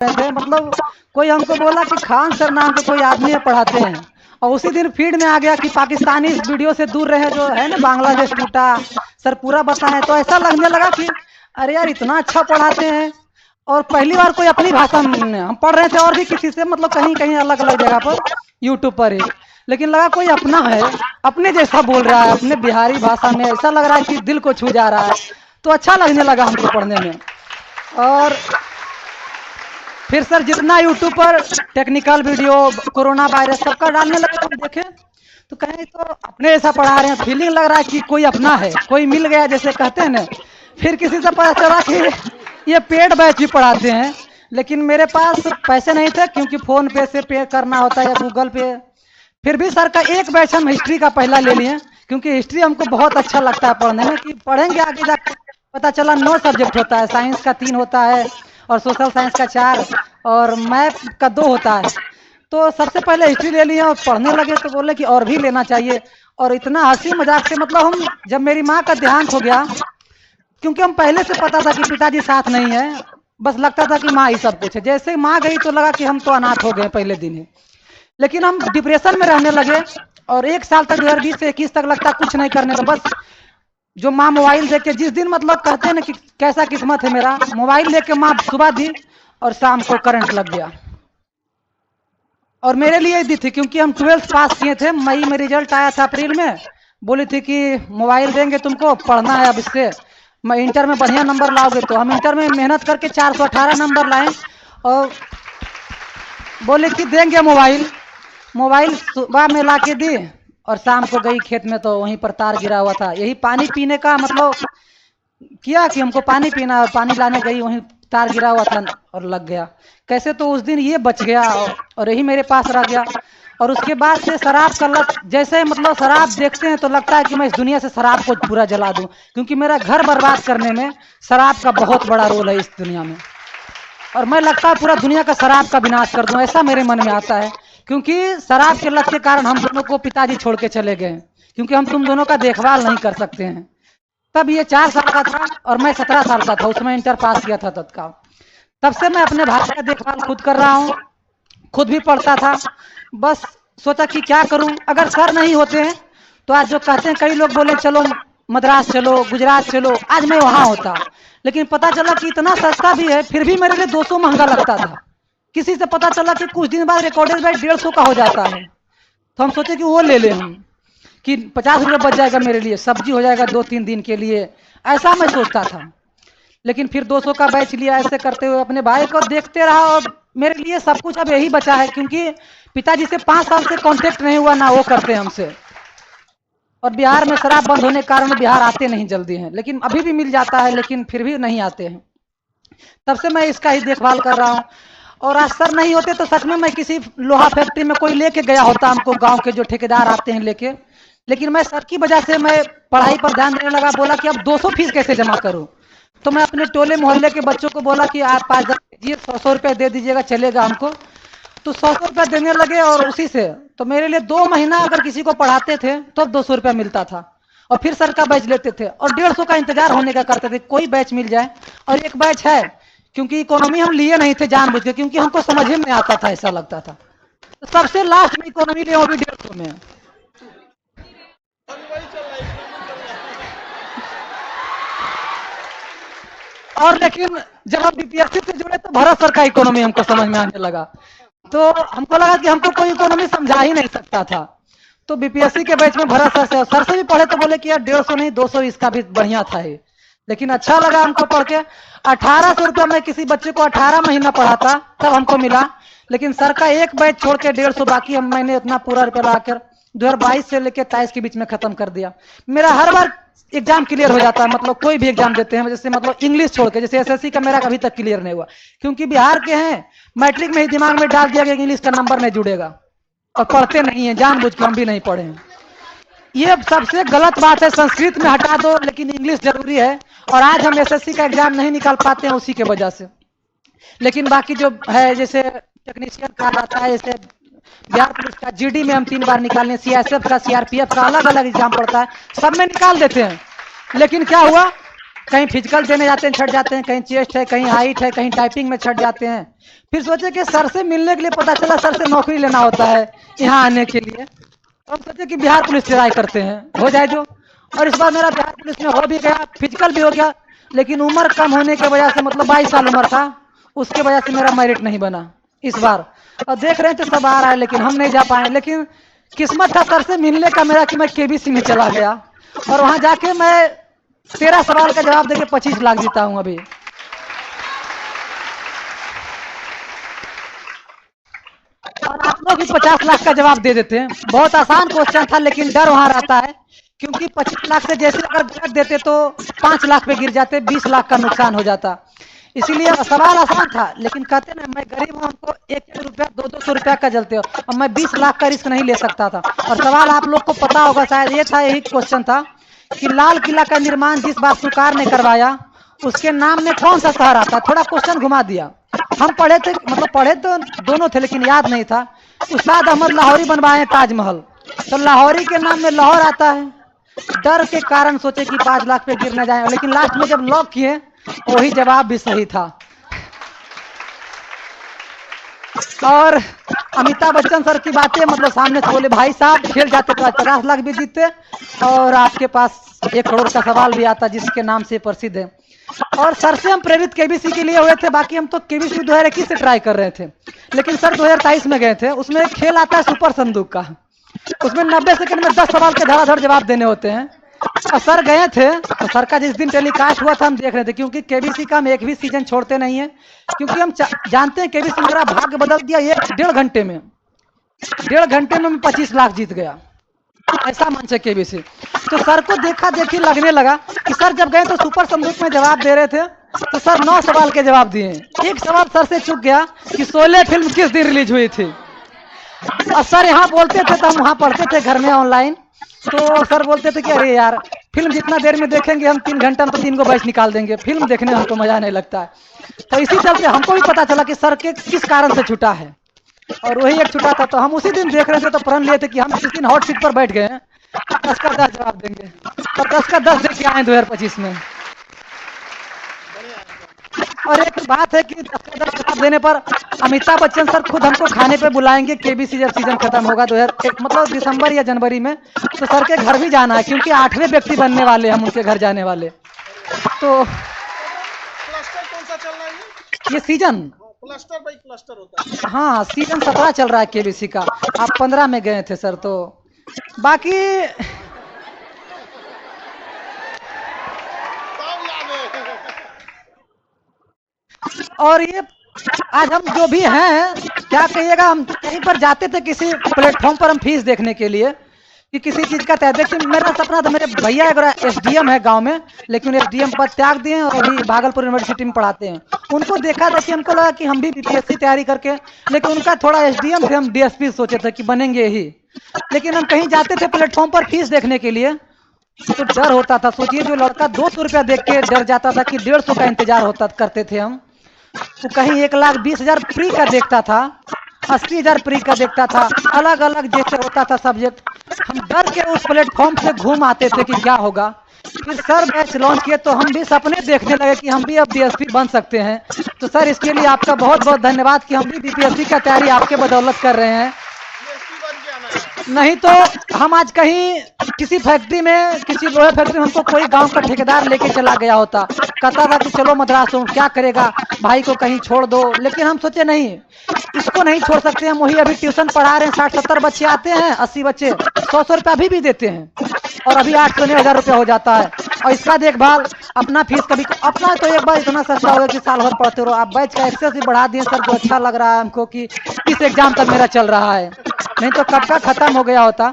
थे, मतलब कोई हमको बोला कि खान सर नाम के कोई आदमी है पढ़ाते हैं, और उसी दिन फीड में आ गया कि पाकिस्तानी इस वीडियो से दूर रहे, जो है ना बांग्लादेश टूटा, सर पूरा बताएं। तो ऐसा लगने लगा कि अरे यार इतना अच्छा पढ़ाते हैं, और पहली बार कोई अपनी भाषा में हम पढ़ रहे थे, और भी किसी से मतलब कहीं कहीं अलग अलग जगह पर यूट्यूब पर ही, लेकिन लगा कोई अपना है, अपने जैसा बोल रहा है, अपने बिहारी भाषा में, ऐसा लग रहा है कि दिल को छू जा रहा है। तो अच्छा लगने लगा हमको पढ़ने में। और फिर सर जितना यूट्यूब पर टेक्निकल वीडियो, कोरोना वायरस सबका डालने लगे तो हम देखे, तो कहें तो अपने ऐसा पढ़ा रहे हैं, फीलिंग लग रहा है कि कोई अपना है, कोई मिल गया जैसे कहते हैं ना। फिर किसी से पता चला कि ये पेड बैच भी पढ़ाते हैं, लेकिन मेरे पास पैसे नहीं थे, क्योंकि फोन पे से पे करना होता है या गूगल पे। फिर भी सर का एक बैच हम हिस्ट्री का पहला ले लिए, क्योंकि हिस्ट्री हमको बहुत अच्छा लगता है पढ़ने में, कि पढ़ेंगे आगे जाकर पता चला 9 सब्जेक्ट होता है, साइंस का 3 होता है, और सोशल साइंस का 4, और मैथ का 2 होता है। तो सबसे पहले हिस्ट्री ले लिए और पढ़ने लगे, तो बोले कि और भी लेना चाहिए। और इतना हंसी मजाक से, मतलब हम जब मेरी माँ का देहांत हो गया, क्योंकि हम पहले से पता था कि पिताजी साथ नहीं है, बस लगता था कि माँ ही सब कुछ है। जैसे माँ गई तो लगा कि हम तो अनाथ हो गए पहले दिन ही। लेकिन हम डिप्रेशन में रहने लगे, और एक साल तक 2020 से 21 तक लगता कुछ नहीं करने का, बस जो माँ मोबाइल देख के, जिस दिन मतलब कहते हैं ना कि कैसा किस्मत है मेरा, मोबाइल देख के माँ सुबह दी और शाम को करंट लग गया। और मेरे लिए दी थी, क्योंकि हम 12th पास किए थे, मई में रिजल्ट आया था, अप्रैल में बोली थी कि मोबाइल देंगे तुमको, पढ़ना है अब इससे, मैं इंटर में बढ़िया नंबर लाओगे। तो हम इंटर में मेहनत करके 418 नंबर लाए, और बोले कि देंगे मोबाइल। मोबाइल सुबह में ला के दी, और शाम को गई खेत में, तो वहीं पर तार गिरा हुआ था। यही पानी पीने का मतलब किया कि हमको पानी पीना, और पानी लाने गई, वहीं तार गिरा हुआ था और लग गया। कैसे तो उस दिन ये बच गया, और यही मेरे पास रह गया। और उसके बाद से शराब का लत, जैसे मतलब शराब देखते हैं तो लगता है कि मैं इस दुनिया से शराब को पूरा जला दूं, क्योंकि मेरा घर बर्बाद करने में शराब का बहुत बड़ा रोल है इस दुनिया में। और मैं लगता है पूरा दुनिया का शराब का विनाश कर दूं, ऐसा मेरे मन में आता है। क्योंकि शराब के लत के कारण हम दोनों को पिताजी छोड़ के चले गए, क्योंकि हम तुम दोनों का देखभाल नहीं कर सकते हैं। तब ये 4 साल का था और मैं 17 साल का था, उसमें इंटर पास किया था तत्काल। तब से मैं अपने भाई का देखभाल खुद कर रहा हूँ, खुद भी पढ़ता था। बस सोचा कि क्या करूं, अगर सर नहीं होते हैं तो आज जो कहते हैं कई लोग बोले चलो मद्रास चलो, गुजरात चलो, आज मैं वहां होता। लेकिन पता चला कि इतना सस्ता भी है, फिर भी मेरे लिए 200 महंगा लगता था। किसी से पता चला कि कुछ दिन बाद रिकॉर्डेड बैच 150 का हो जाता है, तो हम सोचे कि वो ले लें हम, कि 50 रुपये बच जाएगा मेरे लिए, सब्जी हो जाएगा 2-3 दिन के लिए, ऐसा मैं सोचता था। लेकिन फिर 200 का बैच लिया, ऐसे करते हुए अपने भाई को देखते रहा, और मेरे लिए सब कुछ अब यही बचा है, क्योंकि पिताजी से 5 साल से कांटेक्ट नहीं हुआ, ना वो करते हैं हमसे। और बिहार में शराब बंद होने के कारण बिहार आते नहीं जल्दी हैं, लेकिन अभी भी मिल जाता है, लेकिन फिर भी नहीं आते हैं। तब से मैं इसका ही देखभाल कर रहा हूँ। और आज सर नहीं होते तो सच में मैं किसी लोहा फैक्ट्री में कोई लेके गया होता, हमको गांव के जो ठेकेदार आते हैं लेके। लेकिन मैं सर की वजह से मैं पढ़ाई पर ध्यान देने लगा, बोला कि अब 200 फीस कैसे जमा करूं। तो मैं अपने टोले मोहल्ले के बच्चों को बोला कि आप 5 दीजिए, 100-100 रुपये दे दीजिएगा, चलेगा हमको। तो 100-100 रुपया देने लगे, और उसी से तो मेरे लिए 2 महीना अगर किसी को पढ़ाते थे तो 200 रुपया मिलता था। और फिर सर का बैच लेते थे, और 150 का इंतजार होने का करते थे, कोई बैच मिल जाए। और एक बैच है, क्योंकि इकोनॉमी हम लिए नहीं थे जानबूझ के, क्योंकि हमको समझ में नहीं आता था, ऐसा लगता था। तो सबसे लास्ट में इकोनॉमी लिए, वो भी 150 में। और लेकिन जब हम बीपीएससी से जुड़े तो भारत सर का इकोनॉमी हमको समझ में आने लगा। तो हमको लगा कि हमको कोई इकोनॉमी समझा ही नहीं सकता था। तो बीपीएससी के बैच में भरत सर से भी पढ़े, तो बोले कि यार 150 नहीं 200 इसका भी बढ़िया था ये। लेकिन अच्छा लगा हमको पढ़ के। 1800 रुपया मैं किसी बच्चे को 18 महीना पढ़ाता तब हमको मिला। लेकिन सर का एक बैच छोड़ के 150, बाकी हम मैंने इतना पूरा रुपया लाकर 2022 से लेकर 23 के बीच में खत्म कर दिया। मेरा हर बार एग्जाम क्लियर हो जाता है, मतलब कोई भी एग्जाम देते हैं, जैसे मतलब इंग्लिश छोड़ के, जैसे एसएससी का मेरा अभी तक क्लियर नहीं हुआ, क्योंकि बिहार के हैं। मैट्रिक में ही दिमाग में डाल दिया गया कि इंग्लिश का नंबर नहीं जुड़ेगा, और पढ़ते नहीं है, जानबूझ के हम भी नहीं पढ़े हैं। ये सबसे गलत बात है, संस्कृत में हटा दो लेकिन इंग्लिश जरूरी है। और आज हम एसएससी का एग्जाम नहीं निकाल पाते हैं उसी के वजह से। लेकिन बाकी जो है, जैसे टेक्नीशियन कहा जाता है, जैसे बिहार पुलिस का जीडी में हम 3 बार निकालने, सीएसएफ का, सीआरपीएफ का, अलग अलग एग्जाम पड़ता है, सब में निकाल देते हैं। लेकिन क्या हुआ, कहीं फिजिकल देने जाते हैं छट जाते हैं, कहीं चेस्ट है, कहीं हाइट है, कहीं टाइपिंग में छट जाते हैं। फिर सोचे कि सर से मिलने के लिए, पता चला सर से नौकरी लेना होता है यहाँ आने के लिए। तो हम सोचे कि बिहार पुलिस से ट्राई करते हैं, हो जाए जो। और इस बार मेरा बिहार पुलिस में हो भी गया, फिजिकल भी हो गया, लेकिन उम्र कम होने की वजह से, मतलब 22 साल उम्र था, उसके वजह से मेरा मेरिट नहीं बना इस बार। और देख रहे थे सब आ रहा है, लेकिन हम नहीं जा पाए। लेकिन किस्मत था सर से मिलने का मेरा कि मैं केबीसी में चला गया, और वहां जाके मैं 13 सवाल का जवाब देके 25 लाख जीता हूं अभी। और आप लोग भी 50 लाख का जवाब दे देते हैं। बहुत आसान क्वेश्चन था, लेकिन डर वहां रहता है, क्योंकि 25 लाख से जैसे अगर गलत देते तो 5 लाख पे गिर जाते, 20 लाख का नुकसान हो जाता। इसीलिए सवाल आसान था, लेकिन कहते ना मैं गरीब हूं, हमको 1-1 रुपया 200 रुपया का जलते हो, अब मैं 20 लाख का रिस्क नहीं ले सकता था। और सवाल आप लोग को पता होगा शायद, ये था, यही क्वेश्चन था कि लाल किला का निर्माण जिस वास्तुकार ने करवाया, उसके नाम में कौन सा शहर आता है। थोड़ा क्वेश्चन घुमा दिया। हम पढ़े थे, मतलब पढ़े तो दोनों थे, लेकिन याद नहीं था। उस्ताद अहमद लाहौरी बनवाए ताजमहल, तो लाहौरी के नाम में लाहौर आता है। डर के कारण सोचे कि 5 लाख पे गिर न जाए, लेकिन लास्ट में जब लॉक किए, वही जवाब भी सही था। और अमिताभ बच्चन सर की बातें, मतलब सामने से बोले भाई साहब खेल जाते तो आज 50 लाख भी जीतते, और आपके पास 1 करोड़ का सवाल भी आता जिसके नाम से प्रसिद्ध है। और सर से हम प्रेरित केबीसी के लिए हुए थे। बाकी हम तो केबीसी 2021 से ट्राई कर रहे थे, लेकिन सर 2023 में गए थे। उसमें एक खेल आता है सुपर संदूक का, उसमें 90 सेकंड में 10 सवाल के धड़ाधड़ जवाब देने होते हैं। और सर गए थे, तो सर का जिस दिन टेलीकास्ट हुआ था हम देख रहे थे, क्योंकि केबीसी का हम एक भी सीजन छोड़ते नहीं है, क्योंकि हम जानते हैं केबीसी मेरा भाग्य बदल दिया। 1-1.5 घंटे में, 1.5 घंटे में मैं 25 लाख जीत गया, ऐसा मंच है केबीसी। तो सर को देखा देखी लगने लगा कि सर जब गए तो सुपर संदूक में जवाब दे रहे थे, तो सर 9 सवाल के जवाब दिए। एक सवाल सर से चूक गया कि शोले फिल्म किस दिन रिलीज हुई थी। और सर यहाँ बोलते थे, तो हम वहाँ पढ़ते थे घर में ऑनलाइन, तो सर बोलते थे कि अरे यार फिल्म जितना देर में देखेंगे हम, 3 घंटा में तो 3 को बैच निकाल देंगे, फिल्म देखने में हमको मजा नहीं लगता है। तो इसी चलते हमको भी पता चला कि सर के किस कारण से छूटा है, और वही एक छुटा था। तो हम उसी दिन देख रहे थे, तो प्रण लिए थे कि हम जिस दिन हॉट सीट पर बैठ गए हैं, 10 का 10 जवाब देंगे, और 10 का 10 देके आए 2025 में। और एक बात है कि 10 का 10 जवाब देने पर अमिताभ बच्चन सर खुद हमको खाने पे बुलाएंगे केबीसी जब सीजन खत्म होगा 2001, मतलब दिसंबर या जनवरी में। तो सर के घर भी जाना है, क्योंकि 8वें व्यक्ति बनने वाले हम उनके घर जाने वाले। तो क्लस्टर कौन सा चल रहा है? ये सीजन क्लस्टर बाई क्लस्टर होता है। हाँ सीजन 17 चल रहा है केबीसी का। आप 15 में गए थे सर, तो बाकी सब याद है। और ये आज हम जो भी हैं, क्या कहिएगा, हम कहीं पर जाते थे किसी प्लेटफॉर्म पर हम फीस देखने के लिए कि किसी चीज का तय। देखिए मेरा सपना था, मेरे भैया एक एसडीएम है गांव में, लेकिन एसडीएम पद त्याग दिए और अभी भागलपुर यूनिवर्सिटी में पढ़ाते हैं। उनको देखा देखिए हमको लगा कि हम भी बीपीएससी तैयारी करके, लेकिन उनका थोड़ा एसडीएम थे, हम डीएसपी सोचे थे कि बनेंगे ही। लेकिन हम कहीं जाते थे प्लेटफॉर्म पर फीस देखने के लिए, तो डर होता था। सोचिए जो लड़का 200 रुपया देख के डर जाता था कि 150 का इंतजार होता करते थे हम, तो कहीं 1,20,000 प्री का देखता था, 80,000 प्री का देखता था, अलग अलग जैसे होता था सब्जेक्ट। हम डर के उस प्लेटफॉर्म से घूम आते थे कि क्या होगा। फिर सर बैच लॉन्च किए, तो हम भी सपने देखने लगे कि हम भी अब डीएसपी बन सकते हैं। तो सर इसके लिए आपका बहुत बहुत धन्यवाद कि हम भी बीपीएससी का तैयारी आपके बदौलत कर रहे हैं। नहीं तो हम आज कहीं किसी फैक्ट्री में, किसी लोहे फैक्ट्री में हमको कोई गांव का ठेकेदार लेके चला गया होता, कहता था कि चलो मद्रास हो, क्या करेगा भाई को कहीं छोड़ दो। लेकिन हम सोचे नहीं, इसको नहीं छोड़ सकते। हम वही अभी ट्यूशन पढ़ा रहे हैं, 60-70 बच्चे आते हैं, 80 बच्चे 100-100 रुपया अभी भी देते हैं, और अभी 800-9,000 रुपया हो जाता है। और इसका देखभाल, अपना फीस कभी अपना तो एक बार इतना सस्ता होगा कि साल भर पढ़ते रहो। आप बैच का एक्सेस भी बढ़ा दिए सर, जो अच्छा लग रहा है हमको कि इस एग्जाम तक मेरा चल रहा है, नहीं तो कब का खत्म हो गया होता।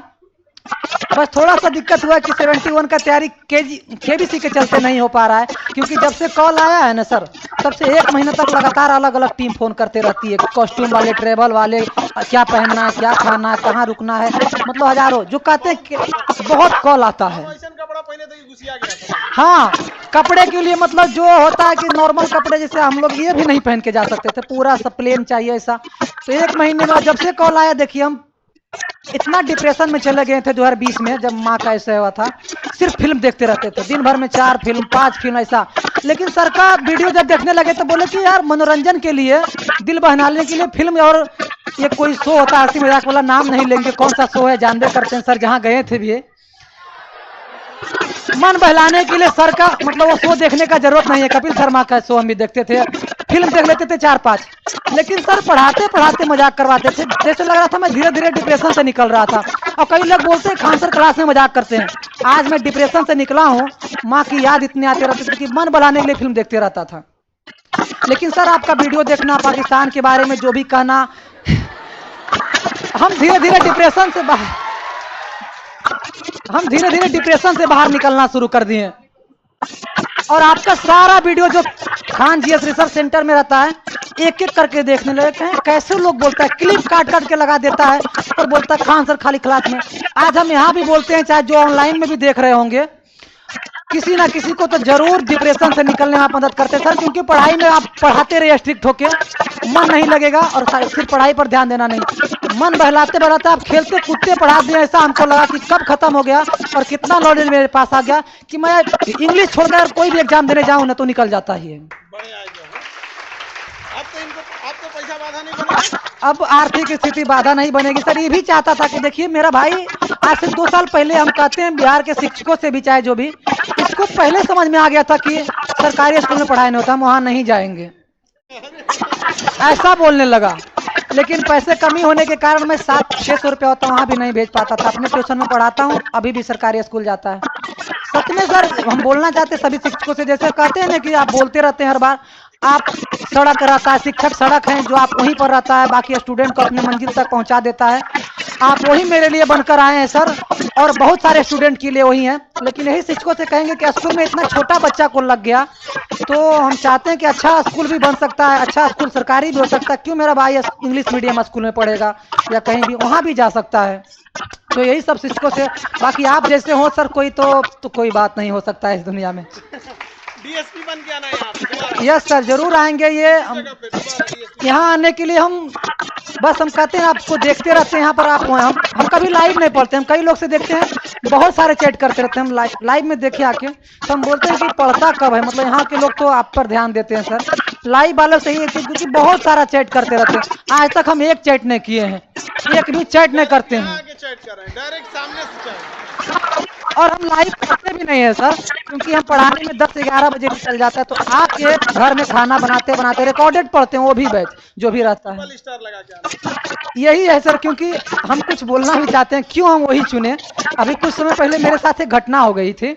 बस थोड़ा सा दिक्कत हुआ कि 71 का तैयारी केबीसी के चलते नहीं हो पा रहा है, क्योंकि जब से कॉल आया है ना सर, तब से 1 महीना तक लगातार अलग अलग टीम फोन करते रहती है, कॉस्ट्यूम वाले, ट्रेवल वाले, क्या पहनना है, क्या खाना है, कहाँ रुकना है, मतलब हजारों जो कहते हैं, बहुत कॉल आता है। कपड़ा पहने थे कि घुसिया गया था। हाँ कपड़े के लिए, मतलब जो होता है कि नॉर्मल कपड़े जैसे हम लोग ये भी नहीं पहन के जा सकते थे, पूरा सब प्लेन चाहिए ऐसा। तो 1 महीने में जब से कॉल आया, देखिए हम इतना डिप्रेशन में चले गए थे 2020 में, जब माँ का ऐसा हुआ था। सिर्फ फिल्म देखते रहते थे, दिन भर में 4 फिल्म 5 फिल्म ऐसा। लेकिन सर का वीडियो जब देखने लगे तो बोले कि यार मनोरंजन के लिए, दिल बहलाने के लिए फिल्म, और ये कोई शो होता है हंसी मजाक वाला, नाम नहीं लेंगे कौन सा शो है, जानबे करते हैं सर, जहाँ गए थे भी मन बहलाने के लिए सर का मतलब वो शो देखने का जरूरत नहीं है। कपिल शर्मा का शो हम भी देखते थे, फिल्म देख लेते थे 4-5। लेकिन सर पढ़ाते पढ़ाते मजाक करवाते थे, जैसे लग रहा था मैं धीरे धीरे डिप्रेशन से निकल रहा था। और कई लोग बोलते हैं खान सर क्लास में मजाक करते हैं। आज मैं डिप्रेशन से निकला हूँ, माँ की याद इतनी आती रहती थी कि मन बहलाने के लिए फिल्म देखते रहता था। लेकिन सर आपका वीडियो देखना, पाकिस्तान के बारे में जो भी कहना, हम धीरे धीरे डिप्रेशन से बाहर बाहर निकलना शुरू कर दिए। और आपका सारा वीडियो जो खान जीएस रिसर्च सेंटर में रहता है, एक एक करके देखने लगे हैं। कैसे लोग बोलता है, क्लिप काट काट के लगा देता है और बोलता है खान सर खाली क्लास में। आज हम यहाँ भी बोलते हैं, चाहे जो ऑनलाइन में भी देख रहे होंगे, किसी ना किसी को तो जरूर डिप्रेशन से निकलने में आप मदद करते हैं सर। क्योंकि पढ़ाई में आप पढ़ाते रहिए स्ट्रिक्ट होके, मन नहीं लगेगा, और सिर्फ पढ़ाई पर ध्यान देना नहीं, मन बहलाते बहलाते आप खेलते कूदते पढ़ा दिए। ऐसा हमको लगा कि कब खत्म हो गया और कितना नॉलेज मेरे पास आ गया कि मैं इंग्लिश छोड़कर कोई भी एग्जाम देने जाऊँ ना तो निकल जाता ही है। बड़े आइडिया है। अब तो पैसा बाधा नहीं बनेगा। अब आर्थिक स्थिति बाधा नहीं बनेगी सर। ये भी चाहता था कि देखिए मेरा भाई, आज से 2 साल पहले हम कहते हैं बिहार के शिक्षकों से भी, चाहे जो भी, इसको पहले समझ में आ गया था कि सरकारी स्कूल में पढ़ाई नहीं होता, हम वहां नहीं जाएंगे, ऐसा बोलने लगा। लेकिन पैसे कमी होने के कारण मैं 700-600 रुपया होता वहां भी नहीं भेज पाता था। अपने ट्यूशन में पढ़ाता हूँ, अभी भी सरकारी स्कूल जाता है। सच में सर हम बोलना चाहते सभी शिक्षकों से, जैसे कहते हैं ना कि आप बोलते रहते हैं हर बार, आप सड़क रहता है, शिक्षक सड़क है जो आप वहीं पर रहता है, बाकी स्टूडेंट को अपने मंजिल तक पहुंचा देता है। आप वही मेरे लिए बनकर आए हैं सर, और बहुत सारे स्टूडेंट के लिए वही हैं। लेकिन यही शिक्षकों से कहेंगे कि स्कूल में इतना छोटा बच्चा को लग गया, तो हम चाहते हैं कि अच्छा स्कूल भी बन सकता है, अच्छा स्कूल सरकारी भी हो सकता है। क्यों मेरा भाई इंग्लिश मीडियम स्कूल में पढ़ेगा या कहीं भी वहाँ भी जा सकता है। तो यही सब शिक्षकों से, बाकी आप जैसे हो सर कोई तो कोई बात नहीं हो सकता है इस दुनिया में। डीएसपी बन के आना है यहाँ पे। यस सर जरूर आएंगे। ये यहाँ आने के लिए हम बस हम कहते हैं आपको देखते रहते हैं यहाँ पर। आप हम कभी लाइव नहीं पढ़ते, हम कई लोग से देखते हैं, बहुत सारे चैट करते रहते हैं। हम लाइव में देखे आके तो हम बोलते हैं कि पढ़ता कब है, मतलब यहाँ के लोग तो आप पर ध्यान देते हैं सर। लाइव वालों से ही एक चीज, क्योंकि बहुत सारा चैट करते रहते हैं। आज तक हम एक चैट नहीं किए हैं, एक भी चैट नहीं करते हैं, चैट कर रहे हैं, डायरेक्ट सामने से चैट। और हम लाइव पढ़ते भी नहीं है सर, क्योंकि हम पढ़ाने में 10 से 11 बजे निकल जाता है। तो आपके घर में खाना बनाते बनाते रिकॉर्डेड पढ़ते हैं, वो भी बैच जो भी रहता है। स्टार लगा के यही है सर, क्योंकि हम कुछ बोलना भी चाहते हैं, क्यों हम वही चुने। अभी कुछ समय पहले मेरे साथ एक घटना हो गई थी।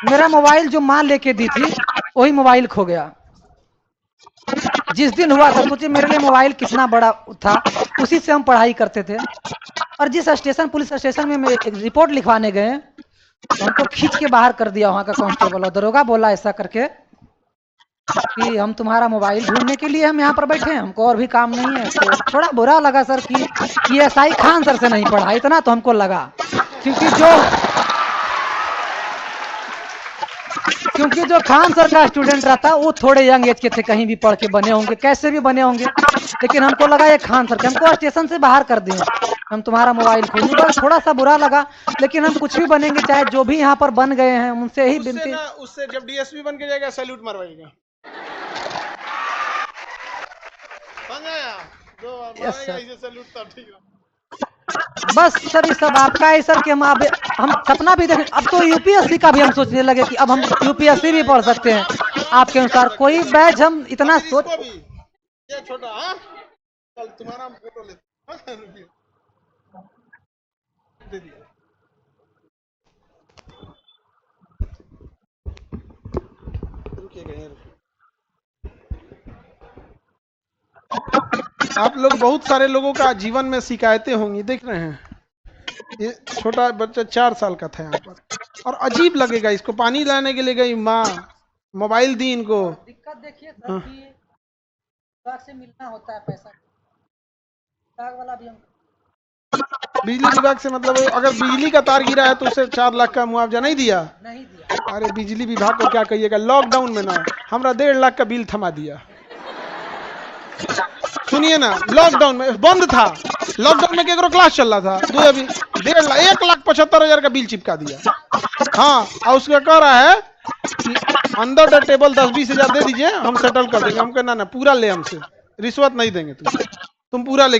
मेरा मोबाइल जो माँ लेके दी थी, वही मोबाइल खो गया। जिस दिन हुआ था, सोचिए मेरे लिए मोबाइल कितना बड़ा था, उसी से हम पढ़ाई करते थे। और जिस स्टेशन, पुलिस स्टेशन में एक रिपोर्ट लिखवाने गए, तो हमको खींच के बाहर कर दिया वहां का कांस्टेबल, और दरोगा बोला ऐसा करके कि हम तुम्हारा मोबाइल ढूंढने के लिए हम यहाँ पर बैठे हैं, हमको और भी काम नहीं है। तो थोड़ा बुरा लगा सर कि एसआई खान सर से नहीं पढ़ा, इतना तो हमको लगा। क्योंकि जो खान सर का स्टूडेंट रहता वो थोड़े यंग एज के थे, कहीं भी पढ़ के बने होंगे, कैसे भी बने होंगे। लेकिन हमको लगा ये खान सर के, हमको स्टेशन से बाहर कर दिए, हम तुम्हारा मोबाइल खोलने पर थोड़ा सा बुरा लगा। लेकिन हम कुछ भी बनेंगे, चाहे जो भी यहाँ पर बन गए हैं, उनसे ही विनती। उससे जब डीएसपी बन के जाएगा सैल्यूट मरवाएगा। बस सर ये सब आपका है सर, कि हम सपना भी देखें। अब तो यूपीएससी का भी हम सोचने लगे कि अब हम यूपीएससी भी पढ़ सकते हैं आपके अनुसार। कोई बैच हम इतना सोच, ये छोटा कल तुम्हारा फोटो ले दे दिया। आप लोग बहुत सारे लोगों का जीवन में शिकायतें होंगी, देख रहे हैं। ये छोटा बच्चा 4 साल का था यहाँ पर, और अजीब लगेगा इसको, पानी लाने के लिए गई माँ, मोबाइल दी इनको। दिक्कत देखिए सर कि विभाग से मिलना होता है पैसा, विभाग वाला भी हम बिजली विभाग से मतलब अगर बिजली का तार गिरा है तो उसे 4 लाख का मुआवजा नहीं दिया। अरे बिजली विभाग को क्या कहिएगा, लॉकडाउन में ना हमारा 1.5 लाख का बिल थमा दिया। सुनिए ना, लॉकडाउन में बंद था, लॉकडाउन में केकरो क्लास चल रहा था, दो अभी 1,75,000 का बिल चिपका दिया। हाँ, और उसका कह रहा है कि अंडर द टेबल 10-20 हजार दे दीजिए, हम सेटल कर देंगे। हम कहना ना, पूरा ले हमसे, रिश्वत नहीं देंगे तुम पूरा लेके